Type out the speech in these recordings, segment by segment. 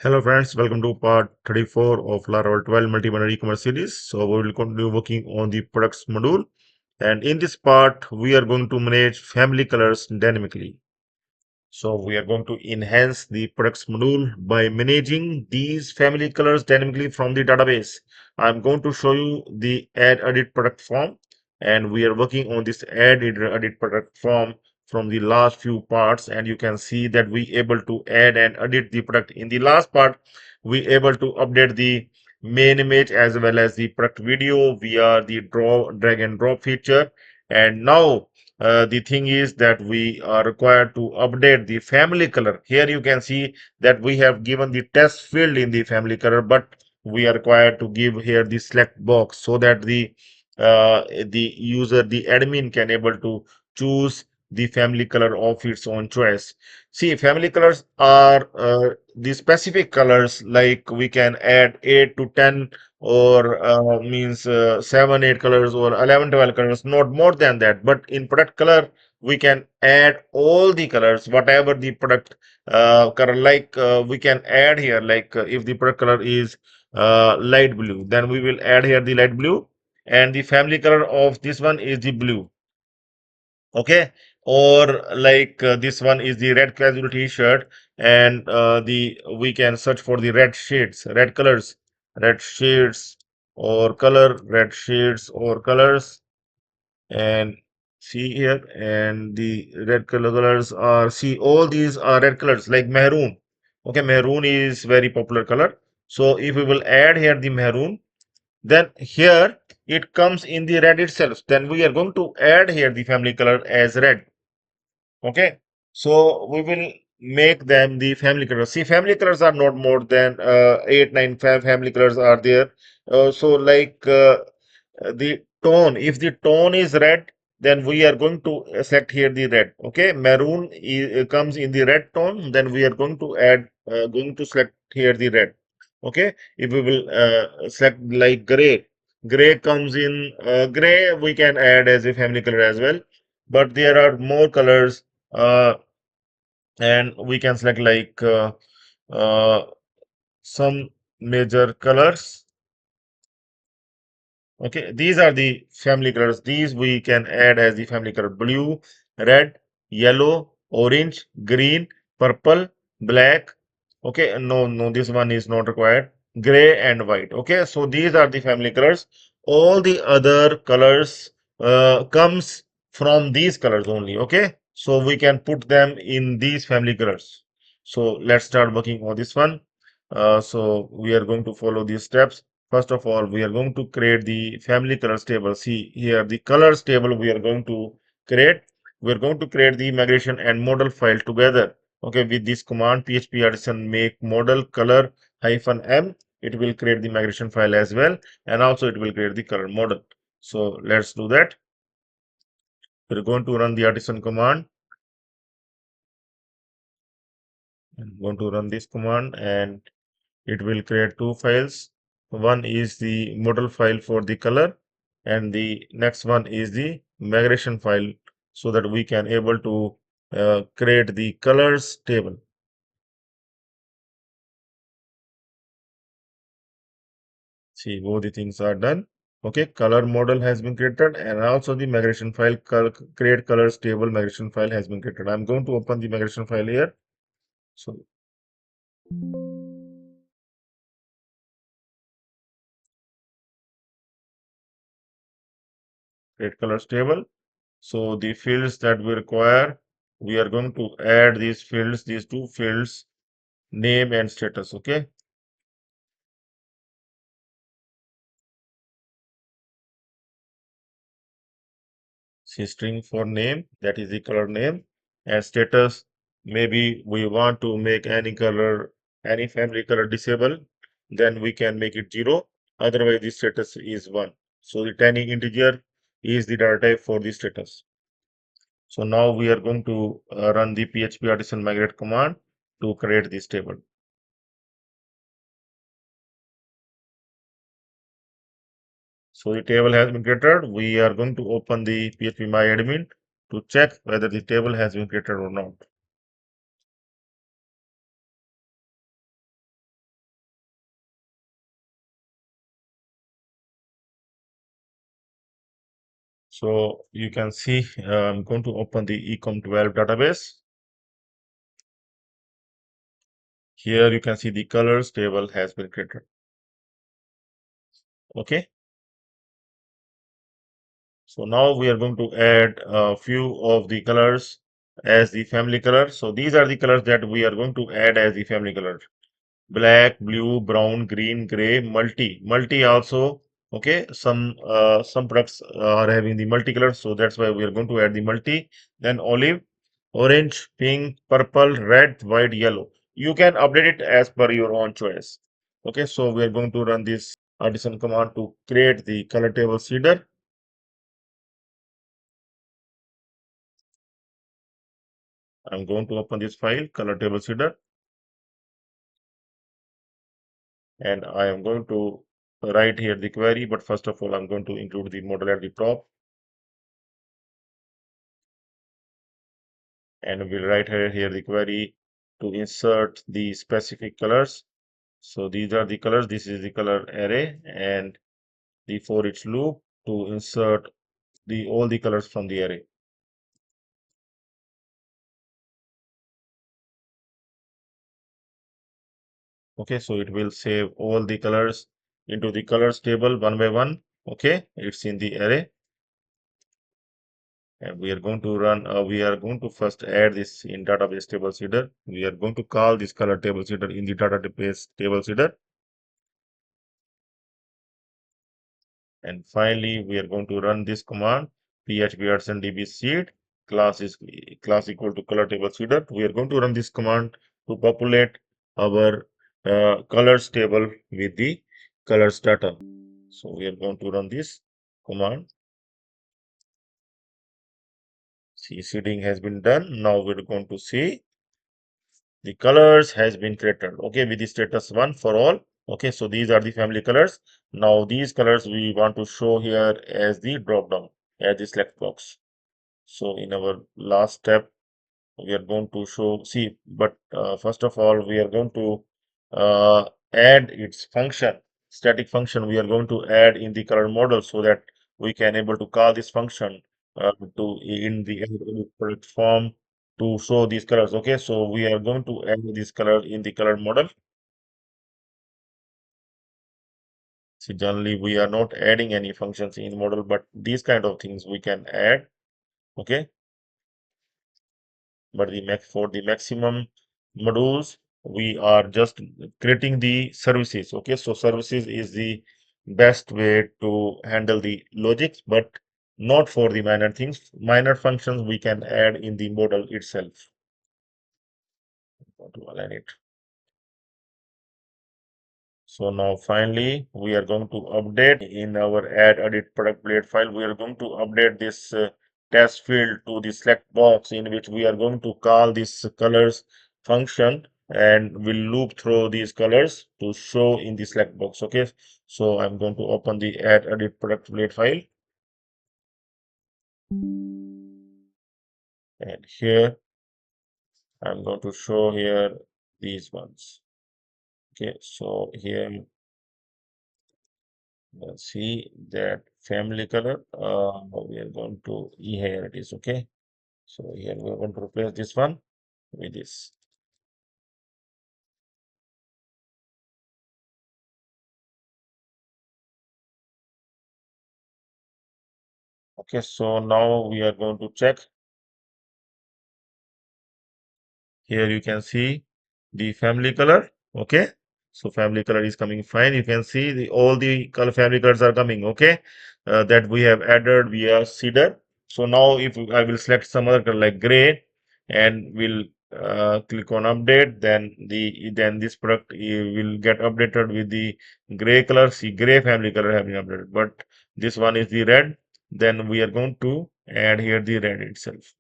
Hello friends, welcome to part 34 of Laravel 12 multi-banner e-commerce series. So we will continue working on the products module, and in this part we are going to manage family colors dynamically. So we are going to enhance the products module by managing these family colors dynamically from the database. I'm going to show you the add edit product form, and we are working on this add edit product form from the last few parts, and you can see that we able to add and edit the product. In the last part, we able to update the main image as well as the product video via the drag and drop feature. And now the thing is that we are required to update the family color. Here you can see that we have given the test field in the family color, but we are required to give here the select box so that the user, the admin, can able to choose the family color of its own choice. See, family colors are the specific colors, like we can add 8 to 10 or means 7 8 colors or 11 12 colors, not more than that. But in product color we can add all the colors whatever the product color, like we can add here, like if the product color is light blue, then we will add here the light blue, and the family color of this one is the blue. Okay, or like this one is the red casual t-shirt, and the we can search for the red shades, red colors, red shades or color, red shades or colors, and see here, and the red colors are, see, all these are red colors, like maroon. Okay, maroon is very popular color, so if we will add here the maroon, then here it comes in the red itself, then we are going to add here the family color as red. Okay, so we will make them the family colors. See, family colors are not more than 8 9 family colors are there. So like the tone, if the tone is red, then we are going to select here the red. Okay, maroon comes in the red tone, then we are going to add, going to select here the red. Okay, if we will select like gray, gray comes in, gray we can add as a family color as well, but there are more colors, uh, and we can select like uh, some major colors. Okay, these are the family colors. These we can add as the family color: blue, red, yellow, orange, green, purple, black. Okay, no, this one is not required. Gray and white. Okay, so these are the family colors. All the other colors comes from these colors only. Okay, so we can put them in these family colors. So let's start working on this one. So we are going to follow these steps. First of all, we are going to create the family colors table. See here, the colors table we are going to create. We are going to create the migration and model file together. Okay, with this command php artisan make model color hyphen m, it will create the migration file as well, and also it will create the color model. So let's do that. We're going to run the artisan command, and going to run this command, and it will create two files. One is the model file for the color, and the next one is the migration file, so that we can able to create the colors table. See, both the things are done. Okay, color model has been created, and also the migration file, create colors table migration file has been created. I'm going to open the migration file here. So create colors table. So the fields that we require, we are going to add these fields, these two fields, name and status. Okay, see, string for name, that is the color name, and status, maybe we want to make any color, any family color disable, then we can make it 0, otherwise the status is 1. So the tiny integer is the data type for the status. So now we are going to run the php artisan migrate command to create this table. So the table has been created. We are going to open the PHP MyAdmin to check whether the table has been created or not. So you can see I'm going to open the ecom 12 database. Here you can see the colors table has been created. Okay. So now we are going to add a few of the colors as the family color. So these are the colors that we are going to add as the family color. Black, blue, brown, green, gray, multi also. Okay, some products are having the multicolor, so that's why we are going to add the multi. Then olive, orange, pink, purple, red, white, yellow. You can update it as per your own choice. Okay, so we are going to run this Artisan command to create the color table seeder. I'm going to open this file, color table seeder, and I am going to write here the query. But first of all, I'm going to include the model at the top. And we'll write here the query to insert the specific colors. So these are the colors. This is the color array and the for each loop to insert the all the colors from the array. Okay, so it will save all the colors into the colors table one by one. Okay, it's in the array. And we are going to run, we are going to first add this in database table seeder. We are going to call this color table seeder in the database table seeder. And finally, we are going to run this command php artisan db seed class equal to color table seeder. We are going to run this command to populate our colors table with the colors data. So we are going to run this command. See, seeding has been done. Now we're going to see the colors has been created. Okay, with the status 1 for all. Okay, so these are the family colors. Now these colors we want to show here as the drop down, as the select box. So in our last step, we are going to show, see, but first of all, we are going to add its function, static function. We are going to add in the color model so that we can able to call this function to in the product form to show these colors. Okay, so we are going to add this color in the color model. See, generally we are not adding any functions in model, but these kind of things we can add. Okay, but for the maximum modules we are just creating the services. Okay, so services is the best way to handle the logics, but not for the minor things. Minor functions we can add in the model itself. To align it. So now finally we are going to update in our add edit product blade file. We are going to update this test field to the select box in which we are going to call this colors function and will loop through these colors to show in the select box. Okay, so I'm going to open the add edit product blade file, and here I'm going to show here these ones. Okay, so here see that family color. We are going to here it is. Okay, so here we are going to replace this one with this. Okay, so now we are going to check. Here you can see the family color. Okay, so family color is coming fine. You can see the all the color family colors are coming. Okay, that we have added via seeder. So now if I will select some other color like gray and will click on update, then this product will get updated with the gray color. See, gray family color have been updated, but this one is the red. Then we are going to add here the red itself.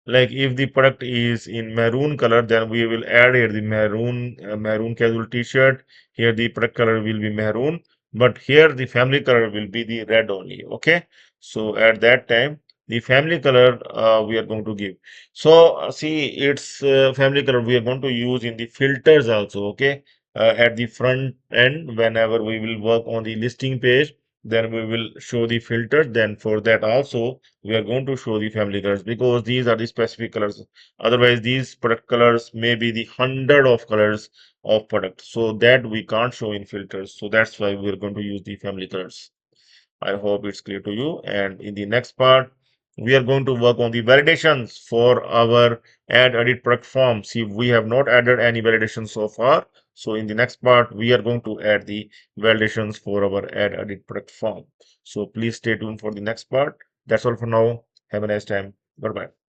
Like if the product is in maroon color, then we will add here the maroon casual t-shirt. Here the product color will be maroon, but here the family color will be the red only. Okay, so at that time the family color we are going to give. So see, its family color we are going to use in the filters also. Okay, at the front end whenever we will work on the listing page, then we will show the filters. Then for that also, we are going to show the family colors because these are the specific colors. Otherwise, these product colors may be the hundred of colors of product. So that we can't show in filters. So that's why we are going to use the family colors. I hope it's clear to you. And in the next part, we are going to work on the validations for our add edit product form. See, we have not added any validations so far. So in the next part, we are going to add the validations for our add edit product form. So please stay tuned for the next part. That's all for now. Have a nice time. Bye bye.